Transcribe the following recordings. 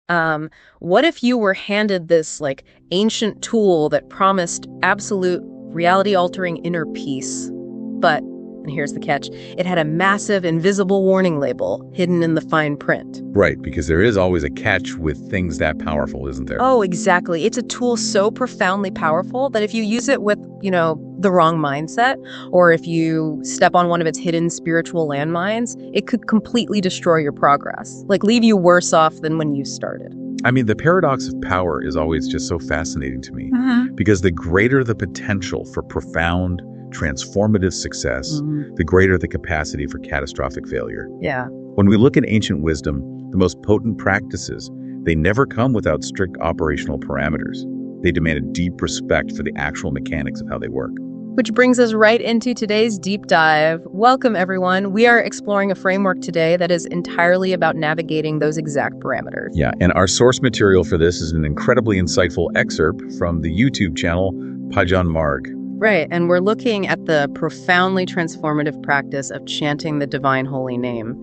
What if you were handed this like ancient tool that promised absolute reality-altering inner peace? But, and here's the catch, it had a massive invisible warning label hidden in the fine print. Right, because there is always a catch with things that powerful, isn't there? Oh, exactly. It's a tool so profoundly powerful that if you use it with, the wrong mindset, or if you step on one of its hidden spiritual landmines, it could completely destroy your progress, like leave you worse off than when you started. I mean, the paradox of power is always just so fascinating to me, because the greater the potential for profound, transformative success, the greater the capacity for catastrophic failure. Yeah. When we look at ancient wisdom, the most potent practices, they never come without strict operational parameters. They demand a deep respect for the actual mechanics of how they work. Which brings us right into today's deep dive. Welcome, everyone. We are exploring a framework today that is entirely about navigating those exact parameters. Yeah, and our source material for this is an incredibly insightful excerpt from the YouTube channel Pajan Marg. Right, and we're looking at the profoundly transformative practice of chanting the divine holy name.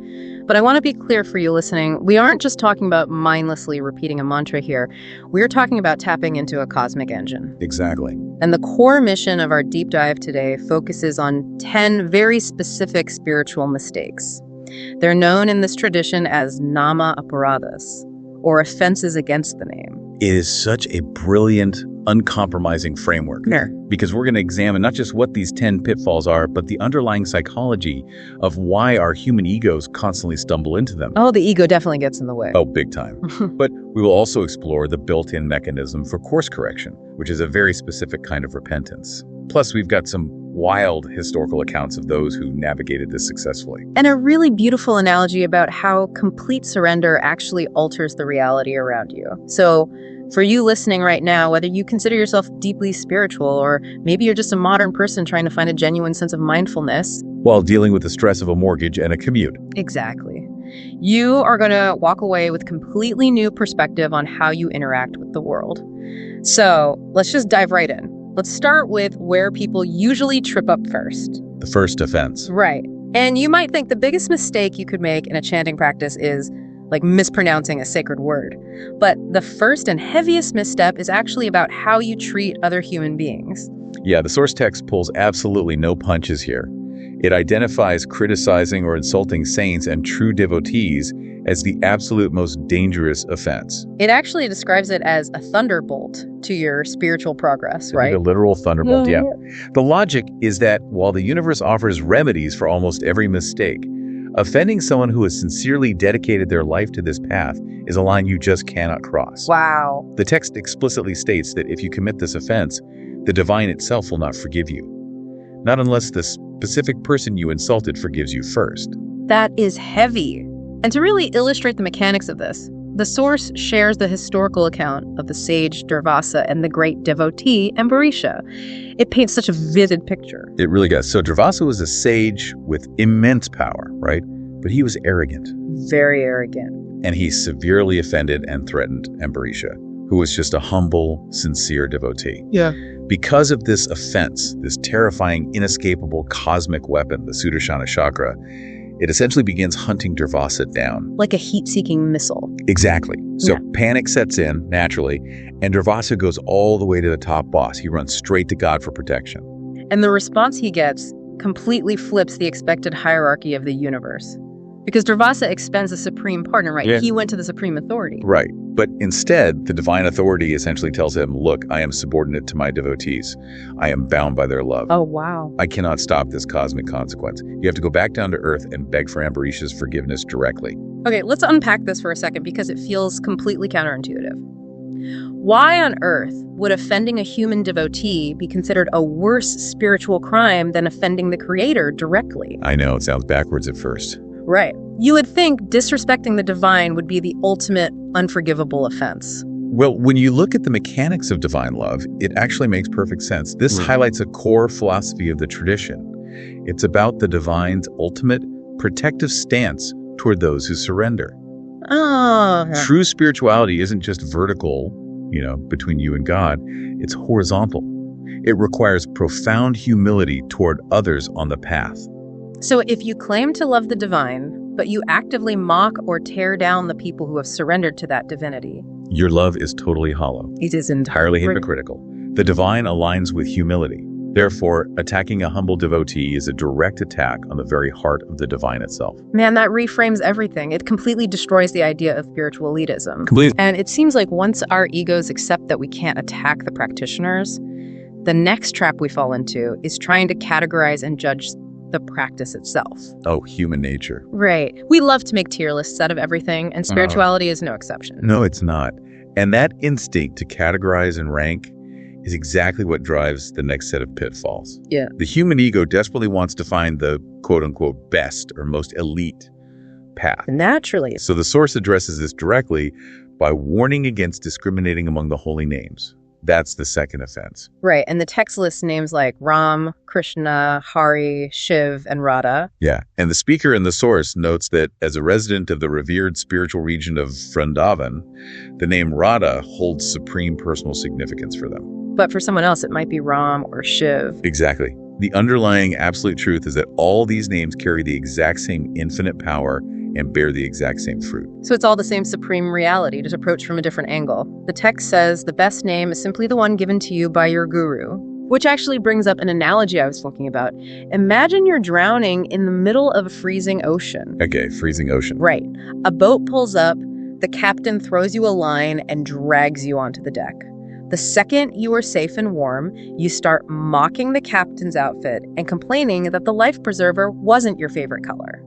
But I want to be clear for you listening, we aren't just talking about mindlessly repeating a mantra here. We're talking about tapping into a cosmic engine. Exactly. And the core mission of our deep dive today focuses on 10 very specific spiritual mistakes. They're known in this tradition as Nama Aparadhas, or offenses against the name. It is such a brilliant, uncompromising framework. Sure. Because we're going to examine not just what these 10 pitfalls are, but the underlying psychology of why our human egos constantly stumble into them. Oh, the ego definitely gets in the way. Oh, big time. But we will also explore the built-in mechanism for course correction, which is a very specific kind of repentance. Plus, we've got some wild historical accounts of those who navigated this successfully. And a really beautiful analogy about how complete surrender actually alters the reality around you. So, for you listening right now, whether you consider yourself deeply spiritual or maybe you're just a modern person trying to find a genuine sense of mindfulness, while dealing with the stress of a mortgage and a commute. Exactly. You are going to walk away with completely new perspective on how you interact with the world. So let's just dive right in. Let's start with where people usually trip up first. The first offense. Right. And you might think the biggest mistake you could make in a chanting practice is like mispronouncing a sacred word. But the first and heaviest misstep is actually about how you treat other human beings. Yeah, the source text pulls absolutely no punches here. It identifies criticizing or insulting saints and true devotees as the absolute most dangerous offense. It actually describes it as a thunderbolt to your spiritual progress, right? Like a literal thunderbolt, yeah. The logic is that while the universe offers remedies for almost every mistake, offending someone who has sincerely dedicated their life to this path is a line you just cannot cross. Wow. The text explicitly states that if you commit this offense, the divine itself will not forgive you. Not unless the specific person you insulted forgives you first. That is heavy. And to really illustrate the mechanics of this, the source shares the historical account of the sage Durvasa and the great devotee Ambarisha. It paints such a vivid picture. It really does. So Durvasa was a sage with immense power, right? But he was arrogant. Very arrogant. And he severely offended and threatened Ambarisha, who was just a humble, sincere devotee. Yeah. Because of this offense, this terrifying, inescapable cosmic weapon, the Sudarshana chakra, it essentially begins hunting Durvasa down. Like a heat-seeking missile. Exactly. So panic sets in, naturally, and Durvasa goes all the way to the top boss. He runs straight to God for protection. And the response he gets completely flips the expected hierarchy of the universe. Because Durvasa expends a supreme partner, right? Yeah. He went to the supreme authority. Right. But instead, the divine authority essentially tells him, look, I am subordinate to my devotees. I am bound by their love. Oh, wow. I cannot stop this cosmic consequence. You have to go back down to earth and beg for Ambarisha's forgiveness directly. Okay, let's unpack this for a second because it feels completely counterintuitive. Why on earth would offending a human devotee be considered a worse spiritual crime than offending the creator directly? I know, it sounds backwards at first. Right. You would think disrespecting the divine would be the ultimate unforgivable offense. Well, when you look at the mechanics of divine love, it actually makes perfect sense. This highlights a core philosophy of the tradition. It's about the divine's ultimate protective stance toward those who surrender. Oh. True spirituality isn't just vertical, between you and God. It's horizontal. It requires profound humility toward others on the path. So if you claim to love the divine, but you actively mock or tear down the people who have surrendered to that divinity. Your love is totally hollow. It is Entirely hypocritical. The divine aligns with humility. Therefore, attacking a humble devotee is a direct attack on the very heart of the divine itself. Man, that reframes everything. It completely destroys the idea of spiritual elitism. Completely. And it seems like once our egos accept that we can't attack the practitioners, the next trap we fall into is trying to categorize and judge the practice itself. Oh, human nature. Right. We love to make tier lists out of everything, and spirituality is no exception. No, it's not. And that instinct to categorize and rank is exactly what drives the next set of pitfalls. Yeah. The human ego desperately wants to find the quote-unquote best or most elite path. Naturally. So the source addresses this directly by warning against discriminating among the holy names. That's the second offense. Right, and the text lists names like Ram, Krishna, Hari, Shiv, and Radha. Yeah, and the speaker in the source notes that as a resident of the revered spiritual region of Vrindavan, the name Radha holds supreme personal significance for them. But for someone else, it might be Ram or Shiv. Exactly. The underlying absolute truth is that all these names carry the exact same infinite power and bear the exact same fruit. So it's all the same supreme reality, just approached from a different angle. The text says the best name is simply the one given to you by your guru, which actually brings up an analogy I was talking about. Imagine you're drowning in the middle of a freezing ocean. Okay, freezing ocean. Right. A boat pulls up, the captain throws you a line and drags you onto the deck. The second you are safe and warm, you start mocking the captain's outfit and complaining that the life preserver wasn't your favorite color.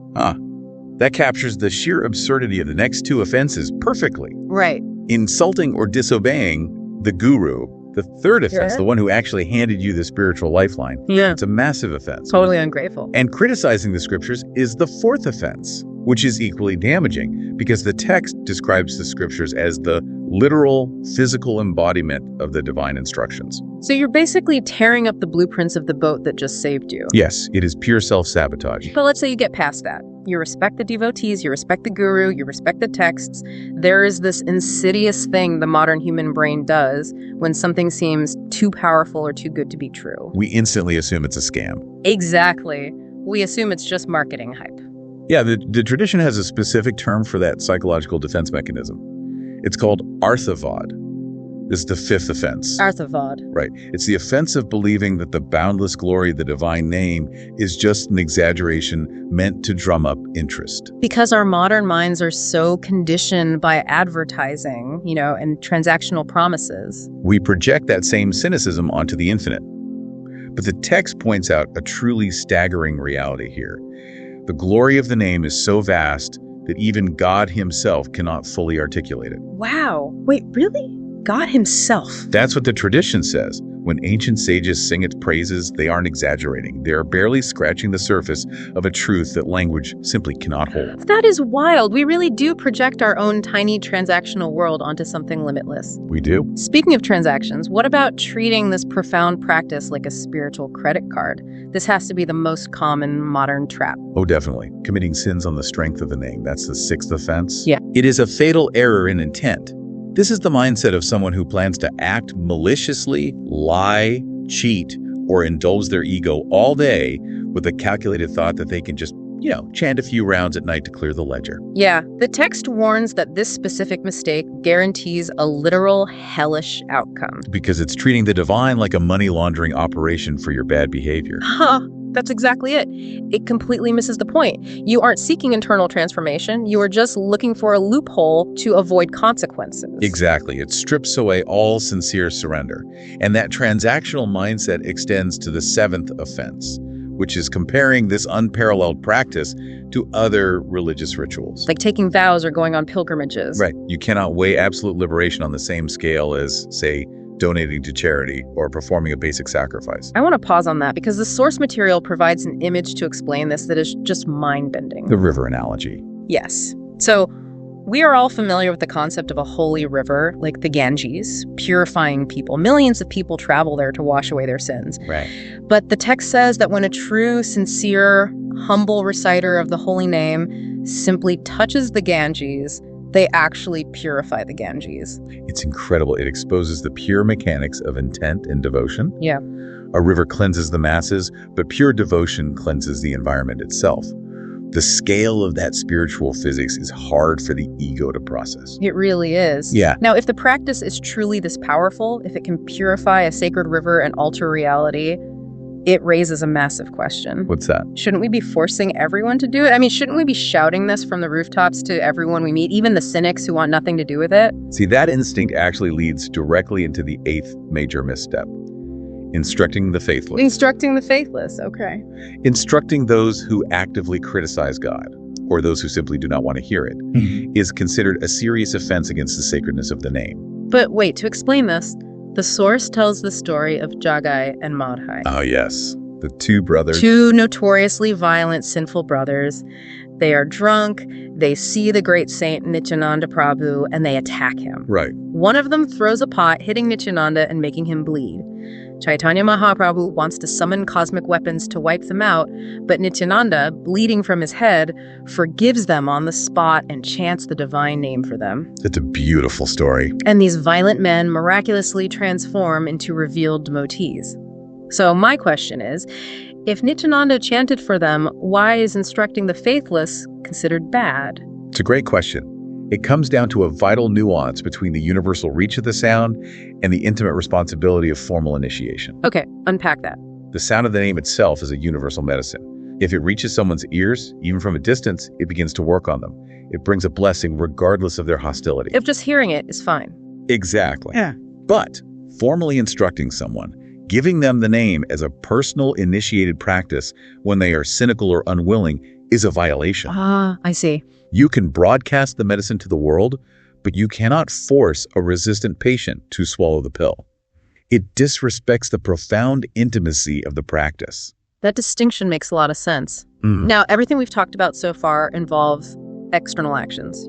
That captures the sheer absurdity of the next two offenses perfectly. Right. Insulting or disobeying the guru, the third offense, the one who actually handed you the spiritual lifeline. Yeah. It's a massive offense. Totally ungrateful. And criticizing the scriptures is the fourth offense, which is equally damaging because the text describes the scriptures as the literal, physical embodiment of the divine instructions. So you're basically tearing up the blueprints of the boat that just saved you. Yes, it is pure self-sabotage. But let's say you get past that. You respect the devotees, you respect the guru, you respect the texts. There is this insidious thing the modern human brain does when something seems too powerful or too good to be true. We instantly assume it's a scam. Exactly. We assume it's just marketing hype. Yeah, the tradition has a specific term for that psychological defense mechanism. It's called arthavad. This is the fifth offense. Arthavad. Right. It's the offense of believing that the boundless glory of the divine name is just an exaggeration meant to drum up interest. Because our modern minds are so conditioned by advertising, and transactional promises. We project that same cynicism onto the infinite. But the text points out a truly staggering reality here. The glory of the name is so vast that even God himself cannot fully articulate it. Wow. Wait, really? God himself? That's what the tradition says. When ancient sages sing its praises, they aren't exaggerating. They are barely scratching the surface of a truth that language simply cannot hold. That is wild. We really do project our own tiny transactional world onto something limitless. We do. Speaking of transactions, what about treating this profound practice like a spiritual credit card? This has to be the most common modern trap. Oh, definitely. Committing sins on the strength of the name. That's the sixth offense. Yeah. It is a fatal error in intent. This is the mindset of someone who plans to act maliciously, lie, cheat, or indulge their ego all day with a calculated thought that they can just, chant a few rounds at night to clear the ledger. Yeah, the text warns that this specific mistake guarantees a literal hellish outcome. Because it's treating the divine like a money laundering operation for your bad behavior. That's exactly it. It completely misses the point. You aren't seeking internal transformation. You are just looking for a loophole to avoid consequences. Exactly. It strips away all sincere surrender. And that transactional mindset extends to the seventh offense, which is comparing this unparalleled practice to other religious rituals. Like taking vows or going on pilgrimages. Right. You cannot weigh absolute liberation on the same scale as, say, donating to charity or performing a basic sacrifice. I want to pause on that because the source material provides an image to explain this that is just mind-bending. The river analogy. Yes. So we are all familiar with the concept of a holy river like the Ganges, purifying people. Millions of people travel there to wash away their sins. Right. But the text says that when a true, sincere, humble reciter of the holy name simply touches the Ganges, they actually purify the Ganges. It's incredible. It exposes the pure mechanics of intent and devotion. Yeah. A river cleanses the masses, but pure devotion cleanses the environment itself. The scale of that spiritual physics is hard for the ego to process. It really is. Yeah. Now, if the practice is truly this powerful, if it can purify a sacred river and alter reality, it raises a massive question. What's that? Shouldn't we be forcing everyone to do it? I mean, shouldn't we be shouting this from the rooftops to everyone we meet, even the cynics who want nothing to do with it? See, that instinct actually leads directly into the 8th major misstep. Instructing the faithless. Instructing the faithless, okay. Instructing those who actively criticize God, or those who simply do not want to hear it, is considered a serious offense against the sacredness of the name. But wait, to explain this, the source tells the story of Jagai and Madhai. Oh, yes. The two brothers. Two notoriously violent, sinful brothers. They are drunk, they see the great saint Nityananda Prabhu, and they attack him. Right. One of them throws a pot, hitting Nityananda and making him bleed. Chaitanya Mahaprabhu wants to summon cosmic weapons to wipe them out, but Nityananda, bleeding from his head, forgives them on the spot and chants the divine name for them. It's a beautiful story. And these violent men miraculously transform into revealed devotees. So my question is, if Nityananda chanted for them, why is instructing the faithless considered bad? It's a great question. It comes down to a vital nuance between the universal reach of the sound and the intimate responsibility of formal initiation. Okay, unpack that. The sound of the name itself is a universal medicine. If it reaches someone's ears, even from a distance, it begins to work on them. It brings a blessing regardless of their hostility. If just hearing it is fine. Exactly. Yeah. But formally instructing someone, giving them the name as a personal initiated practice when they are cynical or unwilling is a violation. I see. You can broadcast the medicine to the world, but you cannot force a resistant patient to swallow the pill. It disrespects the profound intimacy of the practice. That distinction makes a lot of sense. Now, everything we've talked about so far involves external actions,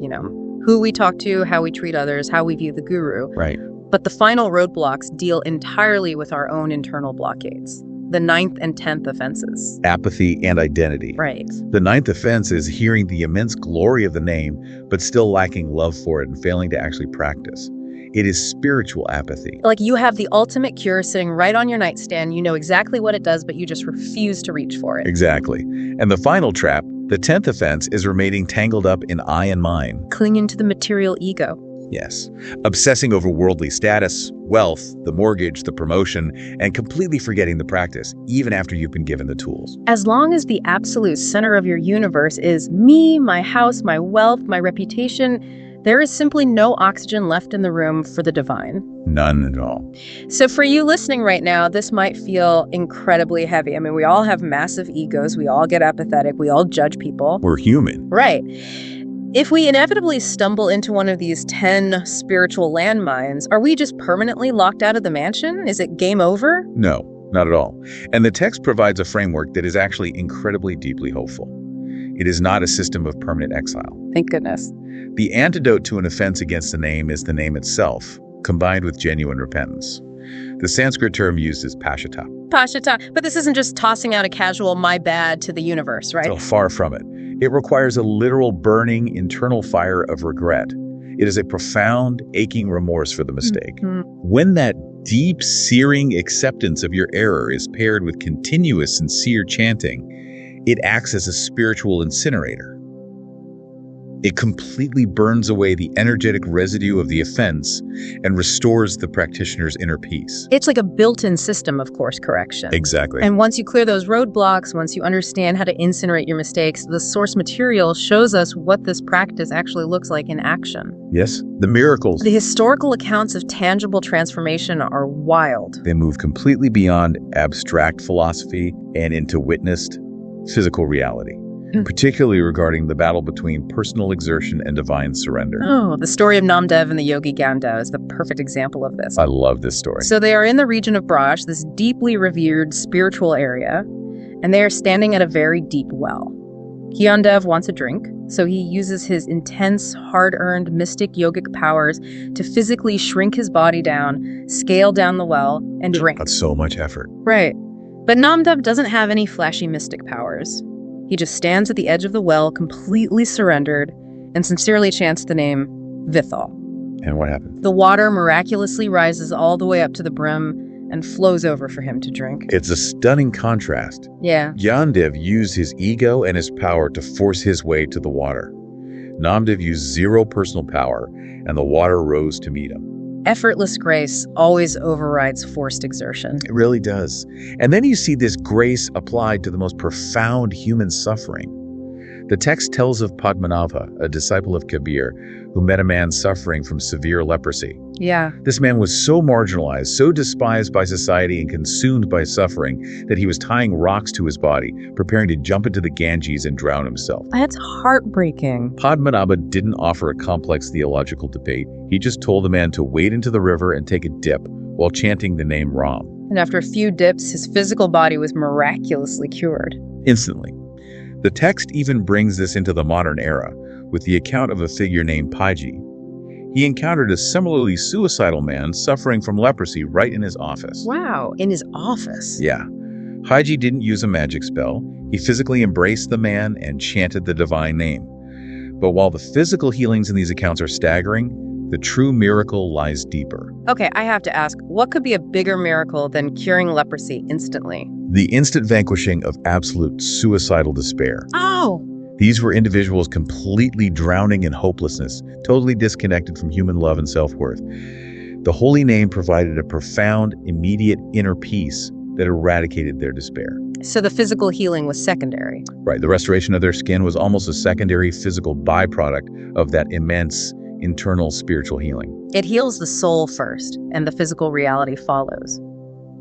who we talk to, how we treat others, how we view the guru. Right. But the final roadblocks deal entirely with our own internal blockades. The 9th and 10th offenses. Apathy and identity. Right. The 9th offense is hearing the immense glory of the name, but still lacking love for it and failing to actually practice. It is spiritual apathy. Like you have the ultimate cure sitting right on your nightstand. You know exactly what it does, but you just refuse to reach for it. Exactly. And the final trap, the 10th offense, is remaining tangled up in I and mine. Clinging to the material ego. Yes. Obsessing over worldly status, wealth, the mortgage, the promotion, and completely forgetting the practice, even after you've been given the tools. As long as the absolute center of your universe is me, my house, my wealth, my reputation, there is simply no oxygen left in the room for the divine. None at all. So for you listening right now, this might feel incredibly heavy. I mean, we all have massive egos. We all get apathetic. We all judge people. We're human. Right. If we inevitably stumble into one of these 10 spiritual landmines, are we just permanently locked out of the mansion? Is it game over? No, not at all. And the text provides a framework that is actually incredibly deeply hopeful. It is not a system of permanent exile. Thank goodness. The antidote to an offense against the name is the name itself, combined with genuine repentance. The Sanskrit term used is pashata. Pashata. But this isn't just tossing out a casual my bad to the universe, right? So far from it. It requires a literal burning internal fire of regret. It is a profound, aching remorse for the mistake. When that deep, searing acceptance of your error is paired with continuous, sincere chanting, it acts as a spiritual incinerator. It completely burns away the energetic residue of the offense and restores the practitioner's inner peace. It's like a built-in system of course correction. Exactly. And once you clear those roadblocks, once you understand how to incinerate your mistakes, the source material shows us what this practice actually looks like in action. Yes, the miracles. The historical accounts of tangible transformation are wild. They move completely beyond abstract philosophy and into witnessed physical reality. Particularly regarding the battle between personal exertion and divine surrender. Oh, the story of Namdev and the Yogi Ganda is the perfect example of this. I love this story. So they are in the region of Braj, this deeply revered spiritual area, and they are standing at a very deep well. Gyandev wants a drink, so he uses his intense, hard-earned mystic yogic powers to physically shrink his body down, scale down the well, and drink. That's so much effort. Right. But Namdev doesn't have any flashy mystic powers. He just stands at the edge of the well, completely surrendered, and sincerely chants the name Vithal. And what happened? The water miraculously rises all the way up to the brim, and flows over for him to drink. It's a stunning contrast. Yeah. Yandiv used his ego and his power to force his way to the water. Namdev used zero personal power, and the water rose to meet him. Effortless grace always overrides forced exertion. It really does. And then you see this grace applied to the most profound human suffering. The text tells of Padmanabha, a disciple of Kabir, who met a man suffering from severe leprosy. Yeah. This man was so marginalized, so despised by society and consumed by suffering that he was tying rocks to his body, preparing to jump into the Ganges and drown himself. That's heartbreaking. Padmanabha didn't offer a complex theological debate. He just told the man to wade into the river and take a dip while chanting the name Ram. And after a few dips, his physical body was miraculously cured. Instantly. The text even brings this into the modern era with the account of a figure named Paji. He encountered a similarly suicidal man suffering from leprosy right in his office. Wow, in his office? Yeah. Haji didn't use a magic spell. He physically embraced the man and chanted the divine name. But while the physical healings in these accounts are staggering, the true miracle lies deeper. Okay, I have to ask, what could be a bigger miracle than curing leprosy instantly? The instant vanquishing of absolute suicidal despair. Oh! These were individuals completely drowning in hopelessness, totally disconnected from human love and self-worth. The holy name provided a profound, immediate inner peace that eradicated their despair. So the physical healing was secondary. Right, the restoration of their skin was almost a secondary physical byproduct of that immense internal spiritual healing. It heals the soul first, and the physical reality follows.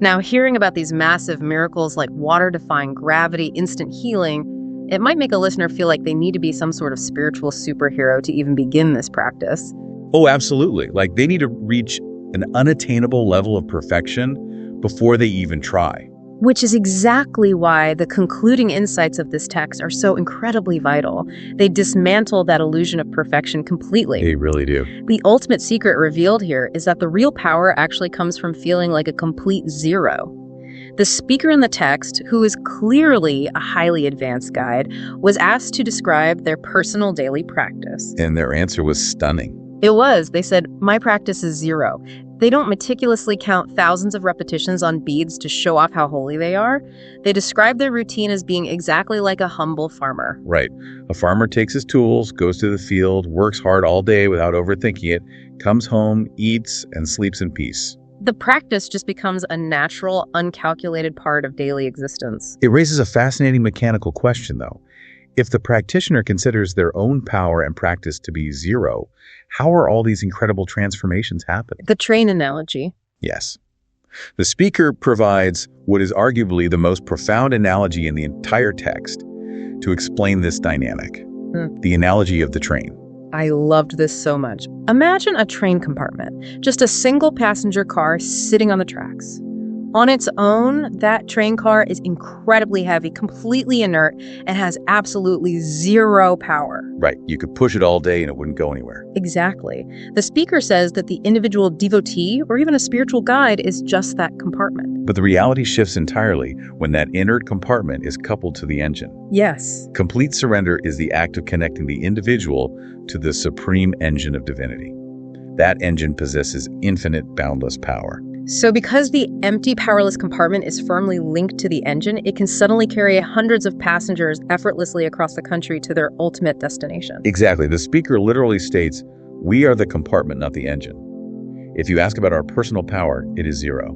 Now, hearing about these massive miracles like water-defying gravity, instant healing, it might make a listener feel like they need to be some sort of spiritual superhero to even begin this practice. Oh, absolutely. Like they need to reach an unattainable level of perfection before they even try. Which is exactly why the concluding insights of this text are so incredibly vital. They dismantle that illusion of perfection completely. They really do. The ultimate secret revealed here is that the real power actually comes from feeling like a complete zero. The speaker in the text, who is clearly a highly advanced guide, was asked to describe their personal daily practice. And their answer was stunning. It was. They said, "My practice is zero." They don't meticulously count thousands of repetitions on beads to show off how holy they are. They describe their routine as being exactly like a humble farmer. Right. A farmer takes his tools, goes to the field, works hard all day without overthinking it, comes home, eats, and sleeps in peace. The practice just becomes a natural, uncalculated part of daily existence. It raises a fascinating mechanical question, though. If the practitioner considers their own power and practice to be zero, how are all these incredible transformations happening? The train analogy. Yes. The speaker provides what is arguably the most profound analogy in the entire text to explain this dynamic. The analogy of the train. I loved this so much. Imagine a train compartment, just a single passenger car sitting on the tracks. On its own, that train car is incredibly heavy, completely inert, and has absolutely zero power. Right. You could push it all day and it wouldn't go anywhere. Exactly. The speaker says that the individual devotee, or even a spiritual guide, is just that compartment. But the reality shifts entirely when that inert compartment is coupled to the engine. Yes. Complete surrender is the act of connecting the individual to the supreme engine of divinity. That engine possesses infinite, boundless power. So because the empty, powerless compartment is firmly linked to the engine, it can suddenly carry hundreds of passengers effortlessly across the country to their ultimate destination. Exactly. The speaker literally states, "We are the compartment, not the engine." If you ask about our personal power, it is zero.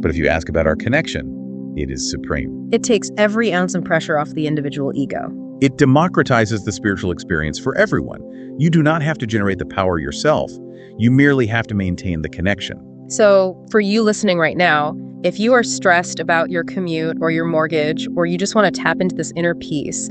But if you ask about our connection, it is supreme. It takes every ounce of pressure off the individual ego. It democratizes the spiritual experience for everyone. You do not have to generate the power yourself. You merely have to maintain the connection. So for you listening right now, if you are stressed about your commute or your mortgage, or you just want to tap into this inner peace,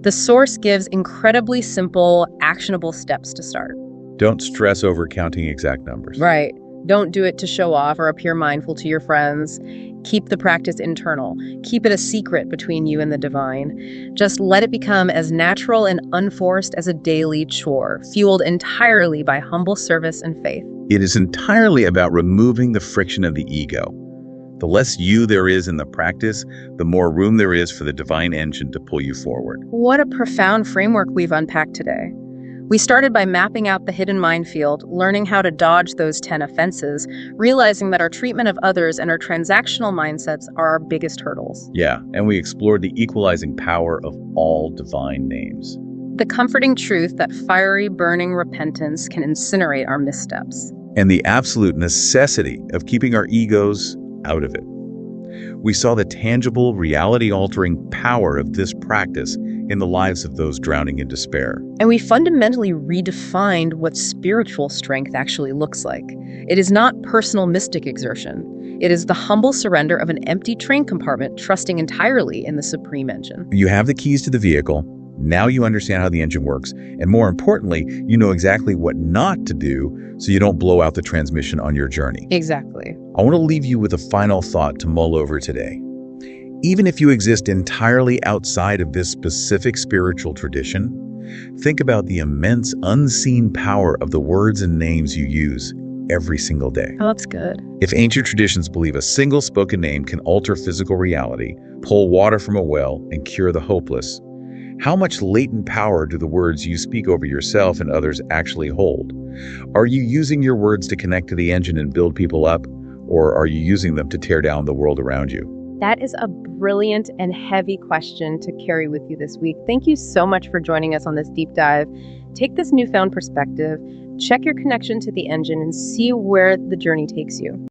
the source gives incredibly simple, actionable steps to start. Don't stress over counting exact numbers. Right. Don't do it to show off or appear mindful to your friends. Keep the practice internal. Keep it a secret between you and the divine. Just let it become as natural and unforced as a daily chore, fueled entirely by humble service and faith. It is entirely about removing the friction of the ego. The less you there is in the practice, the more room there is for the divine engine to pull you forward. What a profound framework we've unpacked today. We started by mapping out the hidden minefield, learning how to dodge those 10 offenses, realizing that our treatment of others and our transactional mindsets are our biggest hurdles. Yeah, and we explored the equalizing power of all divine names. The comforting truth that fiery, burning repentance can incinerate our missteps. And the absolute necessity of keeping our egos out of it. We saw the tangible, reality-altering power of this practice in the lives of those drowning in despair. And we fundamentally redefined what spiritual strength actually looks like. It is not personal mystic exertion. It is the humble surrender of an empty train compartment, trusting entirely in the supreme engine. You have the keys to the vehicle. Now you understand how the engine works. And more importantly, you know exactly what not to do so you don't blow out the transmission on your journey. Exactly. I want to leave you with a final thought to mull over today. Even if you exist entirely outside of this specific spiritual tradition, think about the immense unseen power of the words and names you use every single day. Oh, that's good. If ancient traditions believe a single spoken name can alter physical reality, pull water from a well, and cure the hopeless, how much latent power do the words you speak over yourself and others actually hold? Are you using your words to connect to the engine and build people up, or are you using them to tear down the world around you? That is a brilliant and heavy question to carry with you this week. Thank you so much for joining us on this deep dive. Take this newfound perspective, check your connection to the engine, and see where the journey takes you.